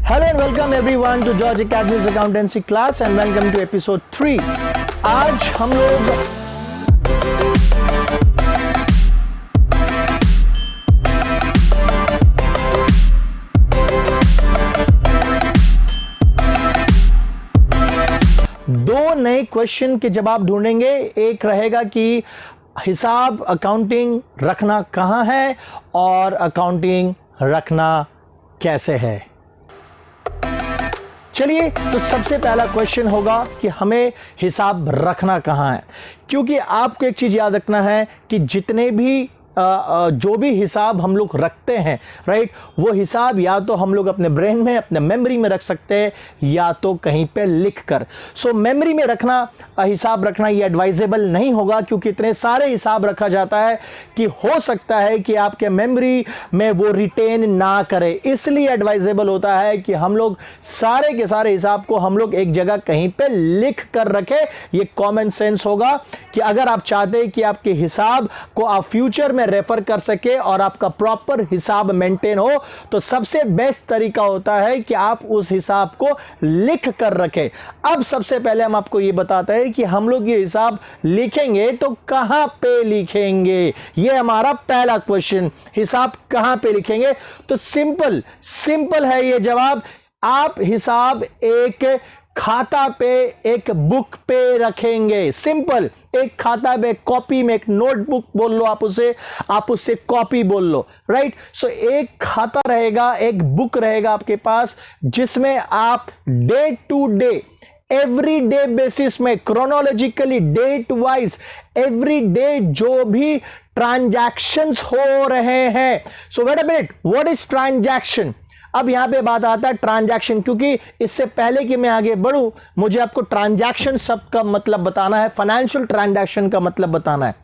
Hello and welcome everyone to George Academy's accountancy class and welcome to episode 3. आज हम लोग दो नए क्वेश्चन के जवाब ढूंढेंगे। एक रहेगा कि हिसाब अकाउंटिंग रखना कहाँ है और अकाउंटिंग रखना कैसे है। चलिए, तो सबसे पहला क्वेश्चन होगा कि हमें हिसाब रखना कहाँ है, क्योंकि आपको एक चीज याद रखना है कि जितने भी जो भी हिसाब हम लोग रखते हैं, राइट, वो हिसाब या तो हम लोग अपने ब्रेन में, अपने मेमोरी में रख सकते हैं या तो कहीं पे लिख कर। सो मेमोरी में रखना, हिसाब रखना ये एडवाइजेबल नहीं होगा, क्योंकि इतने सारे हिसाब रखा जाता है कि हो सकता है कि आपके मेमोरी में वो रिटेन ना करे। इसलिए एडवाइजेबल होता है कि हम लोग सारे के सारे हिसाब को हम लोग एक जगह कहीं पे लिख कर रखें। ये कॉमन सेंस होगा कि अगर आप चाहते हैं कि आपके हिसाब को आप फ्यूचर में रेफर कर सके और आपका प्रॉपर हिसाब मेंटेन हो, तो सबसे बेस्ट तरीका होता है कि आप उस हिसाब को लिख कर रखें। अब सबसे पहले हम आपको यह बताते हैं कि हम लोग ये हिसाब लिखेंगे तो कहां पे लिखेंगे। ये हमारा पहला क्वेश्चन, हिसाब कहां पे लिखेंगे। तो सिंपल है ये जवाब। आप हिसाब एक खाता पे, एक बुक पे रखेंगे। सिंपल, एक खाता पे, कॉपी में, एक नोटबुक बोल लो आप उससे कॉपी बोल लो, राइट। सो एक खाता रहेगा, एक बुक रहेगा आपके पास, जिसमें आप day to day, every day basis में, chronologically, date wise, every day जो भी ट्रांजैक्शंस हो रहे हैं। So wait a minute, what is transaction. अब यहां पे बात आता है ट्रांजैक्शन, क्योंकि इससे पहले कि मैं आगे बढ़ूं, मुझे आपको ट्रांजैक्शन शब्द का मतलब बताना है, फाइनेंशियल ट्रांजैक्शन का मतलब बताना है।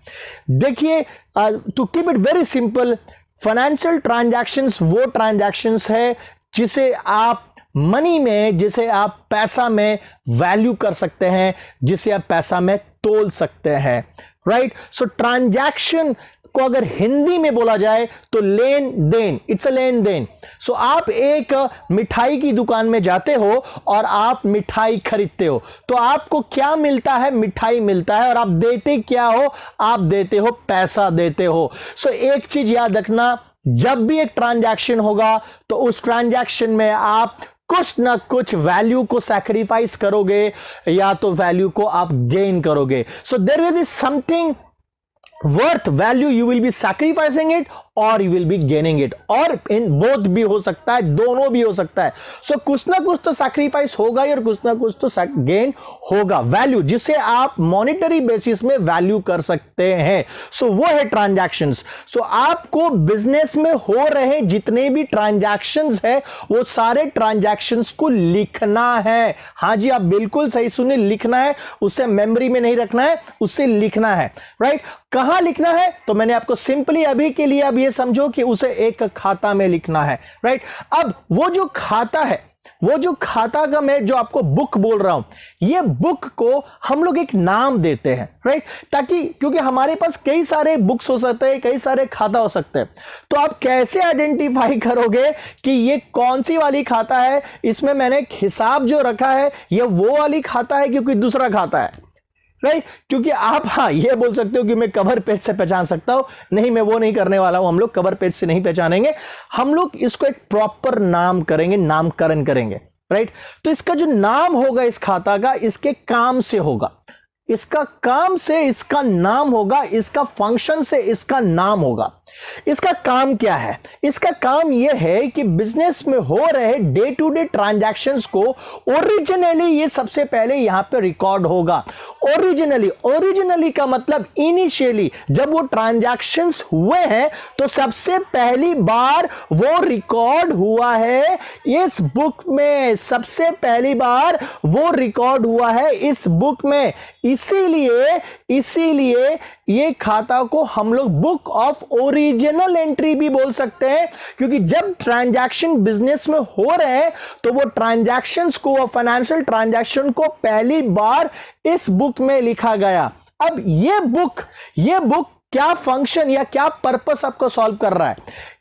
देखिए, to keep it very simple, financial transactions वो ट्रांजैक्शंस है जिसे आप मनी में, जिसे आप पैसा में वैल्यू कर सकते हैं, जिसे आप पैसा में तोल सकते हैं, राइट। सो ट्रांजैक्शन को अगर हिंदी में बोला जाए तो लेन देन, इट्स अ लेन देन। सो आप एक मिठाई की दुकान में जाते हो और आप मिठाई खरीदते हो, तो आपको क्या मिलता है? मिठाई मिलता है। और आप देते क्या हो? आप देते हो पैसा देते हो। सो एक चीज याद रखना, जब भी एक ट्रांजैक्शन होगा तो उस ट्रांजैक्शन में आप कुछ ना कुछ वैल्यू को सैक्रिफाइस करोगे या तो वैल्यू को आप गेन करोगे। So there will be something worth value, you will be sacrificing it और you will be gaining it, और इन बोथ भी हो सकता है, दोनों भी हो सकता है। सो कुछ ना कुछ तो सैक्रिफाइस होगा और कुछ ना कुछ तो गेन होगा, वैल्यू जिसे आप मॉनिटरी बेसिस में वैल्यू कर सकते हैं। सो वो है ट्रांजैक्शंस। सो आपको बिजनेस में हो रहे जितने भी ट्रांजैक्शंस है, वो सारे ट्रांजैक्शंस को लिखना है। हाँ जी, आप बिल्कुल सही सुने, लिखना है। उससे मेमोरी में नहीं रखना है, उससे लिखना है, राइट। कहां लिखना है? तो मैंने आपको सिंपली अभी के लिए अब ये समझो कि उसे एक खाता में लिखना है, राइट। अब वो जो खाता है, वो जो खाता का मैं जो आपको बुक बोल रहा हूं, ये बुक को हम लोग एक नाम देते हैं, राइट, ताकि, क्योंकि हमारे पास कई सारे बुक्स हो सकते हैं, कई सारे खाता हो सकते हैं। तो आप कैसे आइडेंटिफाई करोगे कि ये कौन सी वाली खाता है? इसमें मैंने एक हिसाब जो रखा है, ये वो वाली खाता है क्योंकि दूसरा खाता है, राइट। क्योंकि आप, हाँ, ये बोल सकते हो कि मैं कवर पेज से पहचान सकता हूं। नहीं, मैं वो नहीं करने वाला हूं। हम लोग कवर पेज से नहीं पहचानेंगे, हम लोग इसको एक प्रॉपर नाम करेंगे, नामकरण करेंगे, राइट। तो इसका जो नाम होगा इस खाता का, इसके काम से होगा, इसका काम से इसका नाम होगा, इसका फंक्शन से इसका नाम होगा। इसका काम क्या है? इसका काम यह है कि बिजनेस में हो रहे डे टू डे ट्रांजैक्शंस को ओरिजिनली, ये सबसे पहले यहां पे रिकॉर्ड होगा। ओरिजिनली का मतलब इनिशियली, जब वो ट्रांजैक्शंस हुए हैं तो सबसे पहली बार वो रिकॉर्ड हुआ है इस बुक में, सबसे पहली बार वो रिकॉर्ड हुआ है इस बुक में। इसीलिए ये खाता को हम लोग बुक ऑफ ओरिजिनल एंट्री भी बोल सकते हैं, क्योंकि जब ट्रांजैक्शन बिजनेस में हो रहे हैं तो वो ट्रांजैक्शंस को, फाइनेंशियल ट्रांजैक्शन को पहली बार इस बुक में लिखा गया। अब ये बुक क्या फंक्शन या क्या पर्पस आपको सॉल्व कर रहा है।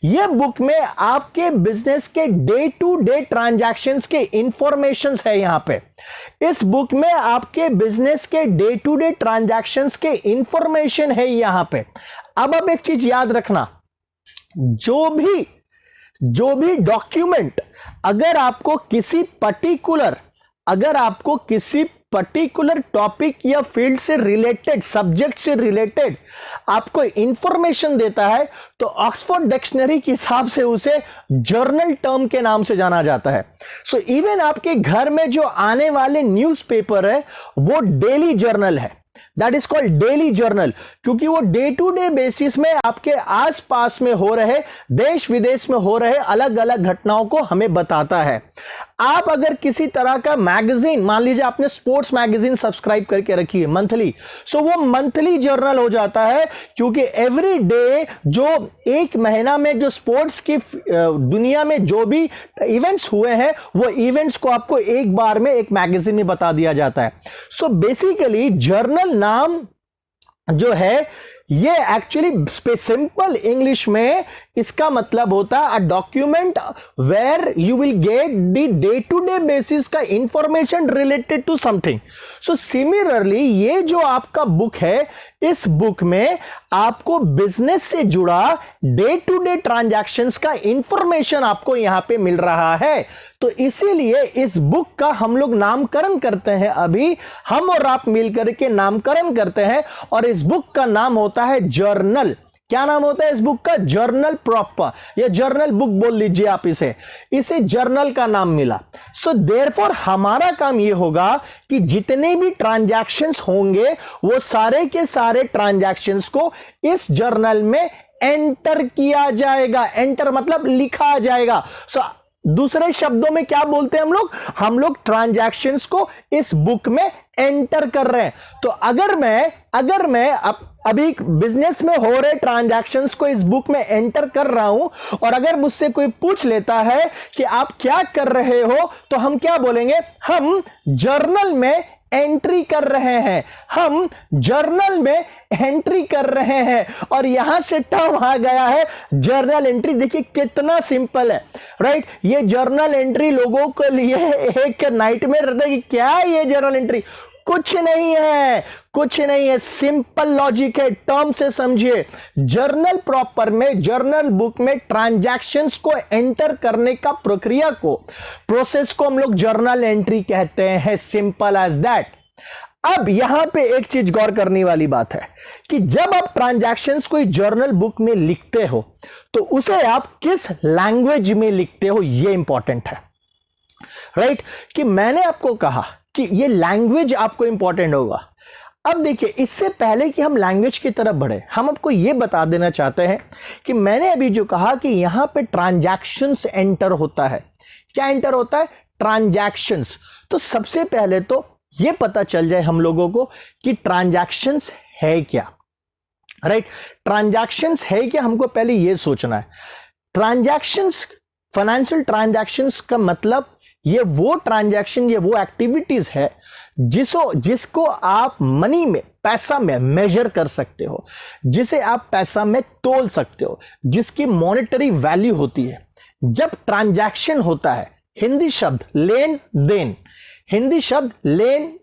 यह बुक में आपके बिजनेस के डे टू डे ट्रांजैक्शंस के इंफॉर्मेशंस है। यहां पे इस बुक में आपके बिजनेस के डे टू डे ट्रांजैक्शंस के इंफॉर्मेशन है यहां पे। अब आप एक चीज याद रखना, जो भी डॉक्यूमेंट अगर आपको किसी पर्टिकुलर टॉपिक या फील्ड से रिलेटेड, सब्जेक्ट से रिलेटेड आपको इंफॉर्मेशन देता है, तो ऑक्सफोर्ड डिक्शनरी के हिसाब से उसे जर्नल टर्म के नाम से जाना जाता है। सो इवन आपके घर में जो आने वाले न्यूज़पेपर है वो डेली जर्नल है, that is called daily journal, क्योंकि वो डे टू डे बेसिस में आपके आसपास में हो रहे, देश विदेश में हो रहे अलग अलग घटनाओं को हमें बताता है। आप अगर किसी तरह का मैगजीन, मान लीजिए आपने स्पोर्ट्स मैगजीन सब्सक्राइब करके रखी है मंथली, सो वो मंथली जर्नल हो जाता है, क्योंकि एवरी डे जो एक महीना में जो स्पोर्ट्स की दुनिया में जो भी इवेंट्स हुए हैं वो इवेंट्स को आपको एक बार में एक मैगजीन में बता दिया जाता है। सो बेसिकली जर्नल नाम जो है ये एक्चुअली सिंपल इंग्लिश में इसका मतलब होता है a document where you will get the day to day basis का information related to something. So similarly ये जो आपका बुक है, इस बुक में आपको बिजनेस से जुड़ा डे टू डे ट्रांजैक्शंस का इंफॉर्मेशन आपको यहां पे मिल रहा है। तो इसीलिए इस बुक का हम लोग नामकरण करते हैं, अभी हम और आप मिलकर के नामकरण करते हैं, और इस बुक का नाम होता है जर्नल। क्या नाम होता है इस बुक का? जर्नल प्रॉपर, या जर्नल बुक बोल लीजिए आप इसे जर्नल का नाम मिला। सो देयरफॉर हमारा काम यह होगा कि जितने भी ट्रांजैक्शंस होंगे वो सारे के सारे ट्रांजैक्शंस को इस जर्नल में एंटर किया जाएगा। एंटर मतलब लिखा जाएगा। सो दूसरे शब्दों में क्या बोलते हैं हम लोग ट्रांजैक्शंस को इस बुक में एंटर कर रहे हैं। तो अगर मैं अभी बिजनेस में हो रहे ट्रांजैक्शंस को इस बुक में एंटर कर रहा हूं, और अगर मुझसे कोई पूछ लेता है कि आप क्या कर रहे हो, तो हम क्या बोलेंगे? हम जर्नल में एंट्री कर रहे हैं, हम जर्नल में एंट्री कर रहे हैं। और यहां से टर्म आ गया है जर्नल एंट्री। देखिए कितना सिंपल है, राइट? ये जर्नल एंट्री लोगों के लिए एक नाइटमेयर रहता है कि क्या ये जर्नल एंट्री, कुछ नहीं है, सिंपल लॉजिक है। टर्म से समझिए, जर्नल प्रॉपर में, जर्नल बुक में ट्रांजैक्शंस को एंटर करने का प्रक्रिया को, प्रोसेस को हम लोग जर्नल एंट्री कहते हैं। Simple as that. अब यहां पे एक चीज गौर करने वाली बात है कि जब आप ट्रांजैक्शंस को जर्नल बुक में लिखते हो तो उसे आप किस लैंग्वेज में लिखते हो, यह इंपॉर्टेंट है, राइट? कि मैंने आपको कहा कि ये लैंग्वेज आपको इंपॉर्टेंट होगा। अब देखिए, इससे पहले कि हम लैंग्वेज की तरफ बढ़े, हम आपको ये बता देना चाहते हैं कि मैंने अभी जो कहा कि यहां पे ट्रांजैक्शंस एंटर होता है। क्या एंटर होता है? ट्रांजैक्शंस। तो सबसे पहले तो ये पता चल जाए हम लोगों को कि ट्रांजैक्शंस है क्या, राइट? ट्रांजैक्शंस है क्या, हमको पहले ये सोचना है। ट्रांजैक्शंस, फाइनेंशियल ट्रांजैक्शंस का मतलब ये वो ट्रांजैक्शन, ये वो एक्टिविटीज है जिसको आप मनी में, पैसा में मेजर कर सकते हो, जिसे आप पैसा में तोल सकते हो, जिसकी मॉनेटरी वैल्यू होती है। जब ट्रांजैक्शन होता है, हिंदी शब्द लेन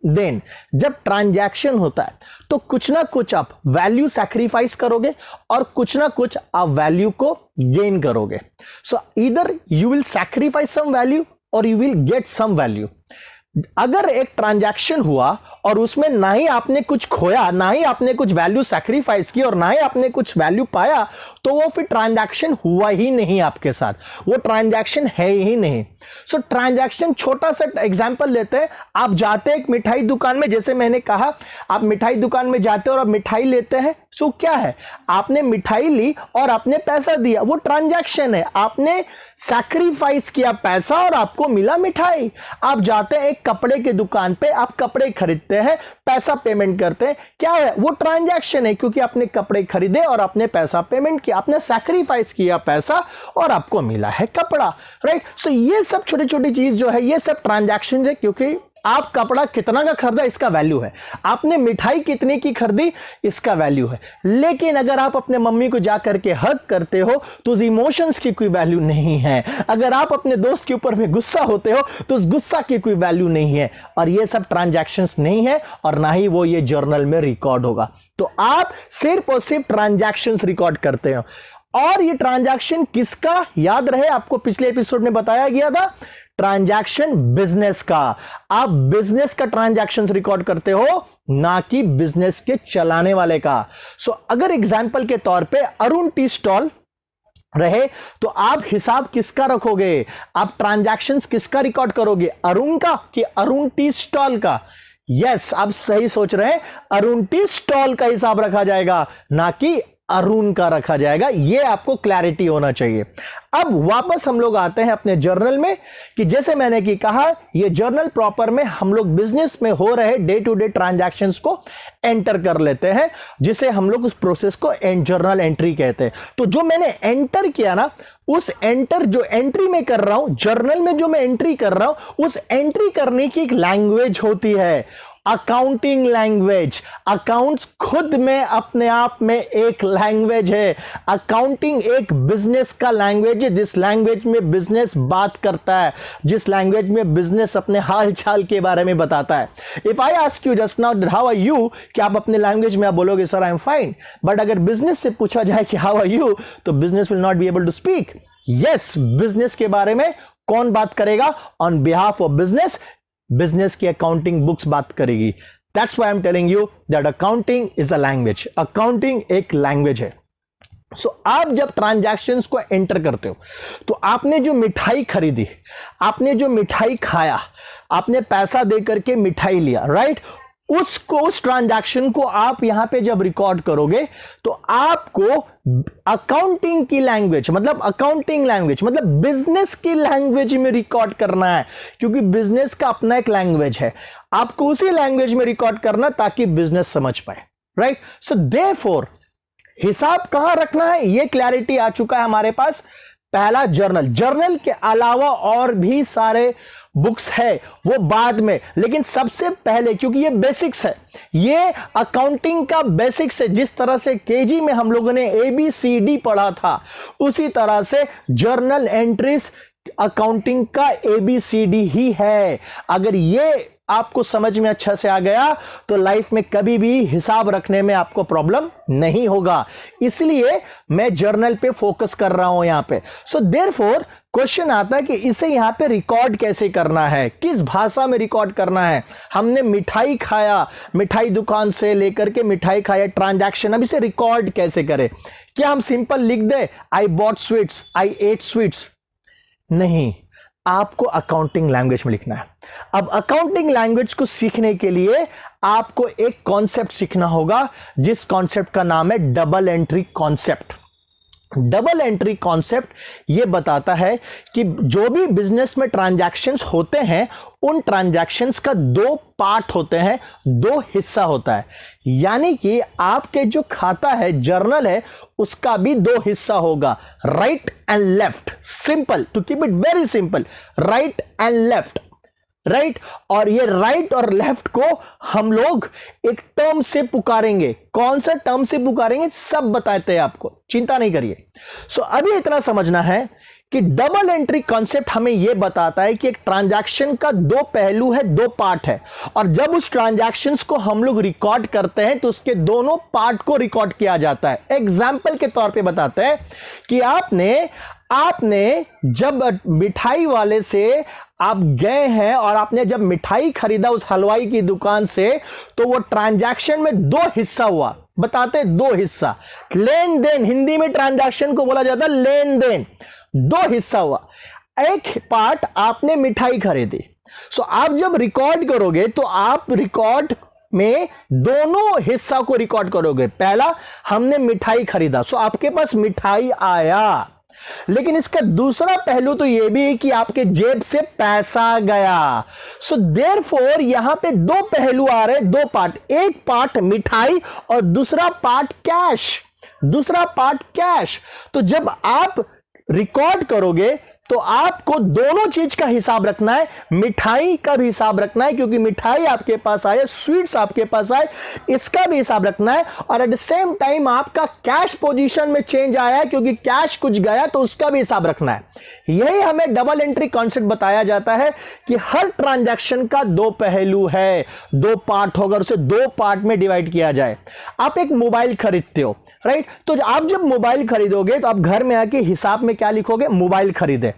देन, जब ट्रांजैक्शन होता है तो कुछ ना कुछ आप वैल्यू सैक्रिफाइस करोगे और कुछ ना कुछ आप वैल्यू को गेन करोगे। So either you will sacrifice some value और you will get some value. अगर एक ट्रांजैक्शन हुआ और उसमें ना ही आपने कुछ खोया, ना ही आपने कुछ वैल्यू सैक्रिफाइस की और ना ही आपने कुछ वैल्यू पाया, तो वो फिर ट्रांजैक्शन हुआ ही नहीं आपके साथ, वो ट्रांजैक्शन है ही नहीं। सो ट्रांजैक्शन, छोटा सा एग्जांपल लेते हैं। आप जाते हैं एक मिठाई दुकान में, जैसे मैंने कहा, आप मिठाई दुकान में जाते हो और आप मिठाई लेते हैं। सो क्या है? आपने मिठाई ली और आपने पैसा दिया, वो ट्रांजैक्शन है। आपने सैक्रिफाइस किया पैसा और आपको मिला मिठाई। आप जाते हैं एक कपड़े की दुकान पे, आप कपड़े खरीदते हैं, पैसा पेमेंट करते हैं, क्या है? वो ट्रांजैक्शन है, क्योंकि आपने कपड़े खरीदे और आपने पैसा पेमेंट किया, आपने सैक्रिफाइस किया पैसा और आपको मिला है कपड़ा, राइट? सो ये सब छोटी छोटी चीज जो है, ये सब ट्रांजैक्शन है, क्योंकि आप कपड़ा कितना का खरीदा इसका वैल्यू है, आपने मिठाई कितने की खरीदी इसका वैल्यू है। लेकिन अगर आप अपने मम्मी को जाकर के हग करते हो तो उस इमोशंस की कोई वैल्यू नहीं है। अगर आप अपने दोस्त के ऊपर में गुस्सा होते हो तो उस गुस्सा की कोई वैल्यू नहीं है। और ये सब ट्रांजैक्शंस नहीं है और ना ही वो ये जर्नल में रिकॉर्ड होगा। तो आप सिर्फ और सिर्फ ट्रांजैक्शंस रिकॉर्ड करते हो। और ये ट्रांजैक्शन किसका, याद रहे आपको पिछले एपिसोड में बताया गया था, ट्रांजैक्शन बिजनेस का। आप बिजनेस का ट्रांजैक्शन रिकॉर्ड करते हो, ना कि बिजनेस के चलाने वाले का। सो अगर एग्जांपल के तौर पे अरुण टी स्टॉल रहे तो आप हिसाब किसका रखोगे, आप ट्रांजैक्शंस किसका रिकॉर्ड करोगे, अरुण का कि अरुण टी स्टॉल का? यस, आप सही सोच रहे हैं, अरुण टी स्टॉल का हिसाब रखा जाएगा, ना कि अरुण का रखा जाएगा। यह आपको क्लैरिटी होना चाहिए। अब वापस हम लोग आते हैं अपने जर्नल में कि जैसे मैंने की कहा, ये जर्नल प्रॉपर में हम लोग बिजनेस में हो रहे डे टू डे ट्रांजैक्शंस को एंटर कर लेते हैं, जिसे हम लोग उस प्रोसेस को जर्नल एंट्री कहते हैं। तो जो मैंने एंटर किया ना, उस जो एंट्री में कर रहा हूं, जर्नल में जो मैं एंट्री कर रहा हूं, उस एंट्री करने की एक लैंग्वेज होती है, अकाउंटिंग लैंग्वेज। अकाउंट्स खुद में अपने आप में एक लैंग्वेज है। अकाउंटिंग एक बिजनेस का लैंग्वेज है, जिस लैंग्वेज में बिजनेस बात करता है, जिस लैंग्वेज में बिजनेस अपने हाल चाल के बारे में बताता है। If I ask you just now how are you, कि आप अपने लैंग्वेज में आप बोलोगे sir I am fine, but अगर बिजनेस से पूछा जाए कि हाउ आर यू, तो business will not be able to speak. Yes, business के बारे में कौन बात करेगा? On behalf of business, business की अकाउंटिंग बुक्स बात करेगी। That's why I am telling you that accounting is a language. Accounting एक लैंग्वेज है। सो आप जब ट्रांजैक्शंस को एंटर करते हो तो आपने जो मिठाई खरीदी, आपने जो मिठाई खाया, आपने पैसा दे करके मिठाई लिया, राइट? उस ट्रांजैक्शन को आप यहां पे जब रिकॉर्ड करोगे तो आपको अकाउंटिंग की लैंग्वेज, मतलब बिजनेस की लैंग्वेज में रिकॉर्ड करना है, क्योंकि बिजनेस का अपना एक लैंग्वेज है। आपको उसी लैंग्वेज में रिकॉर्ड करना ताकि बिजनेस समझ पाए, राइट? सो देयरफॉर हिसाब कहां रखना है, यह क्लैरिटी आ चुका है हमारे पास। पहला जर्नल के अलावा और भी सारे बुक्स है, वो बाद में, लेकिन सबसे पहले, क्योंकि ये बेसिक्स है, ये अकाउंटिंग का बेसिक्स है। जिस तरह से केजी में हम लोगों ने ABCD पढ़ा था, उसी तरह से जर्नल एंट्रीज अकाउंटिंग का ABCD ही है। अगर ये आपको समझ में अच्छा से आ गया तो लाइफ में कभी भी हिसाब रखने में आपको प्रॉब्लम नहीं होगा। इसलिए मैं जर्नल पे फोकस कर रहा हूं यहां पे। सो देयरफॉर क्वेश्चन आता है कि इसे यहां पे रिकॉर्ड कैसे करना है, किस भाषा में रिकॉर्ड करना है। हमने मिठाई खाया, मिठाई दुकान से लेकर के मिठाई खाया, ट्रांजैक्शन, अब इसे रिकॉर्ड कैसे करें? क्या हम सिंपल लिख दे I bought sweets, I ate sweets? नहीं, आपको अकाउंटिंग लैंग्वेज में लिखना है। अब अकाउंटिंग लैंग्वेज को सीखने के लिए आपको एक कॉन्सेप्ट सीखना होगा, जिस कॉन्सेप्ट का नाम है double entry concept. Double entry concept यह बताता है कि जो भी बिजनेस में ट्रांजैक्शंस होते हैं, उन ट्रांजैक्शंस का दो पार्ट होते हैं, दो हिस्सा होता है। यानी कि आपके जो खाता है, जर्नल है, उसका भी दो हिस्सा होगा, right and left. Simple, to keep it very simple, right and left, right. और ये राइट और लेफ्ट को हम लोग एक टर्म से पुकारेंगे। कौन सा टर्म से पुकारेंगे सब बताते हैं आपको, चिंता नहीं करिए। सो अभी इतना समझना है कि डबल एंट्री कॉन्सेप्ट हमें यह बताता है कि एक ट्रांजैक्शन का दो पहलू है, दो पार्ट है, और जब उस ट्रांजैक्शंस को हम लोग रिकॉर्ड करते हैं तो उसके दोनों पार्ट को रिकॉर्ड किया जाता है। एग्जाम्पल के तौर पे बताते हैं कि आपने जब मिठाई वाले से आप गए हैं और आपने जब मिठाई खरीदा उस हलवाई की दुकान से, तो वो ट्रांजैक्शन में दो हिस्सा हुआ। बताते दो हिस्सा, लेन देन, हिंदी में ट्रांजैक्शन को बोला जाता है लेन देन। दो हिस्सा हुआ, एक पार्ट आपने मिठाई खरीदी। सो आप जब रिकॉर्ड करोगे तो आप रिकॉर्ड में दोनों हिस्सा को रिकॉर्ड करोगे। पहला, हमने मिठाई खरीदा, सो आपके पास मिठाई आया, लेकिन इसका दूसरा पहलू तो यह भी है कि आपके जेब से पैसा गया। सो देयरफॉर यहां पे दो पहलू आ रहे हैं, दो पार्ट, एक पार्ट मिठाई और दूसरा पार्ट कैश, दूसरा पार्ट कैश। तो जब आप रिकॉर्ड करोगे तो आपको दोनों चीज का हिसाब रखना है, मिठाई का भी हिसाब रखना है क्योंकि मिठाई आपके पास आए, स्वीट्स आपके पास आए, इसका भी हिसाब रखना है। और एट द सेम टाइम आपका कैश पोजीशन में चेंज आया है क्योंकि कैश कुछ गया तो उसका भी हिसाब रखना है। यही हमें डबल एंट्री कॉन्सेप्ट बताया जाता है कि हर ट्रांजैक्शन का दो पहलू है, दो पार्ट होगा, उसे दो पार्ट में डिवाइड किया जाए। आप एक मोबाइल खरीदते हो, राइट? तो आप जब मोबाइल खरीदोगे तो आप घर में आके हिसाब में क्या लिखोगे? मोबाइल खरीदे।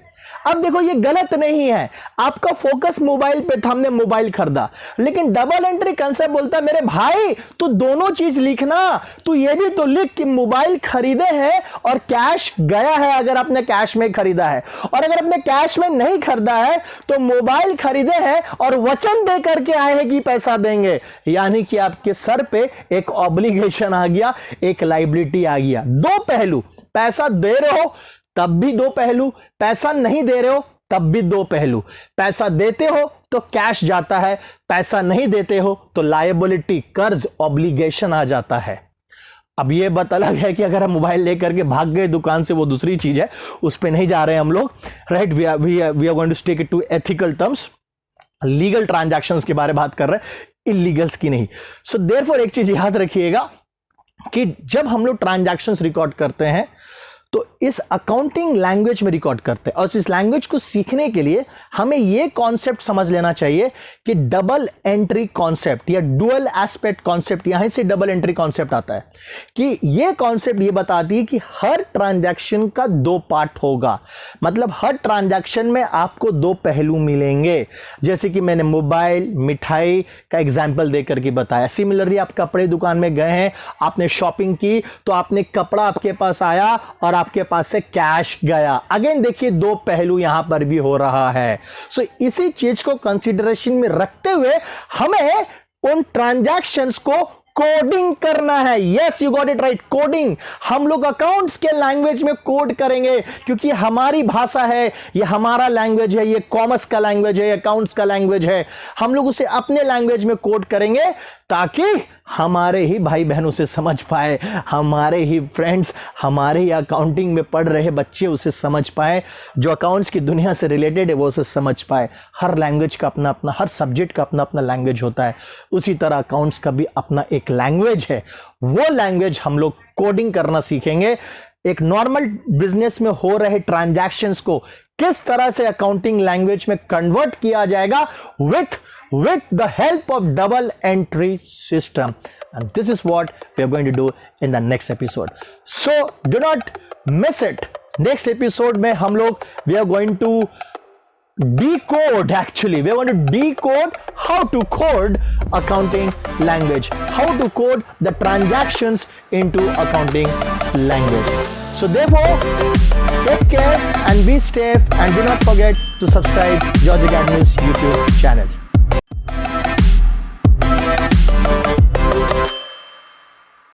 अब देखो ये गलत नहीं है, आपका फोकस मोबाइल पे था, हमने मोबाइल खरीदा, लेकिन डबल एंट्री कंसेप्ट बोलता है मेरे भाई तू दोनों चीज लिखना, तू ये भी तो लिख कि मोबाइल खरीदे हैं और कैश गया है अगर आपने कैश में खरीदा है, और अगर आपने कैश में नहीं खरीदा है तो मोबाइल खरीदे हैं और वचन दे करके आए हैं कि पैसा देंगे, यानी कि आपके सर पे एक ऑब्लिगेशन आ गया, एक लायबिलिटी आ गया। दो पहलू, पैसा दे रहे हो तब भी दो पहलू, पैसा नहीं दे रहे हो तब भी दो पहलू। पैसा देते हो तो कैश जाता है, पैसा नहीं देते हो तो लायबिलिटी, कर्ज, ऑब्लिगेशन आ जाता है। अब ये बात अलग है कि अगर हम मोबाइल लेकर के भाग गए दुकान से, वो दूसरी चीज है, उस पे नहीं जा रहे हैं हम लोग, right? We are going to stick it to ethical terms, legal transactions के बारे में बात कर रहे हैं, इलीगल्स की नहीं। सो देयरफॉर एक चीज याद रखिएगा कि जब हम लोग ट्रांजैक्शंस रिकॉर्ड करते हैं तो इस अकाउंटिंग लैंग्वेज में रिकॉर्ड करते हैं, और इस लैंग्वेज को सीखने के लिए हमें यह कॉन्सेप्ट समझ लेना चाहिए कि डबल एंट्री कॉन्सेप्ट या डुअल एस्पेक्ट कॉन्सेप्ट, यहां से डबल एंट्री कॉन्सेप्ट आता है कि यह कॉन्सेप्ट ये बताती है कि हर ट्रांजैक्शन का दो पार्ट होगा, मतलब हर ट्रांजैक्शन में आपको दो पहलू मिलेंगे। जैसे कि मैंने मोबाइल, मिठाई का एग्जाम्पल देकर के बताया। सिमिलरली आप कपड़े दुकान में गए हैं, आपने शॉपिंग की, तो आपने कपड़ा आपके पास आया और आपके पास से कैश गया। अगेन देखिए दो पहलू यहां पर भी हो रहा है। सो इसी चीज को कंसीडरेशन में रखते हुए हमें उन ट्रांजैक्शंस को कोडिंग करना है। Yes, you got it right, coding. हम लोग अकाउंट्स के लैंग्वेज में कोड करेंगे क्योंकि हमारी भाषा है, ये हमारा लैंग्वेज है, ये कॉमर्स का लैंग्वेज है, अकाउंट्स का लैंग्वेज है। हम लोग उसे अपने लैंग्वेज में कोड करेंगे ताकि हमारे ही भाई बहनों से समझ पाए, हमारे ही फ्रेंड्स, हमारे ही अकाउंटिंग में पढ़ रहे बच्चे उसे समझ पाए, जो अकाउंट्स की दुनिया से रिलेटेड है वो उसे समझ पाए। हर लैंग्वेज का अपना अपना, हर सब्जेक्ट का अपना अपना लैंग्वेज होता है, उसी तरह अकाउंट्स का भी अपना एक लैंग्वेज है। वो लैंग्वेज हम लोग कोडिंग करना सीखेंगे। एक नॉर्मल बिजनेस में हो रहे ट्रांजैक्शंस को किस तरह से अकाउंटिंग लैंग्वेज में कन्वर्ट किया जाएगा with the help of double entry system, and this is what we are going to do in the next episode. So do not miss it. Next episode में हम लोग we are going to decode, actually we are going to decode how to code accounting language, how to code the transactions into accounting language. So therefore take care and be safe, and do not forget to subscribe George Academy's YouTube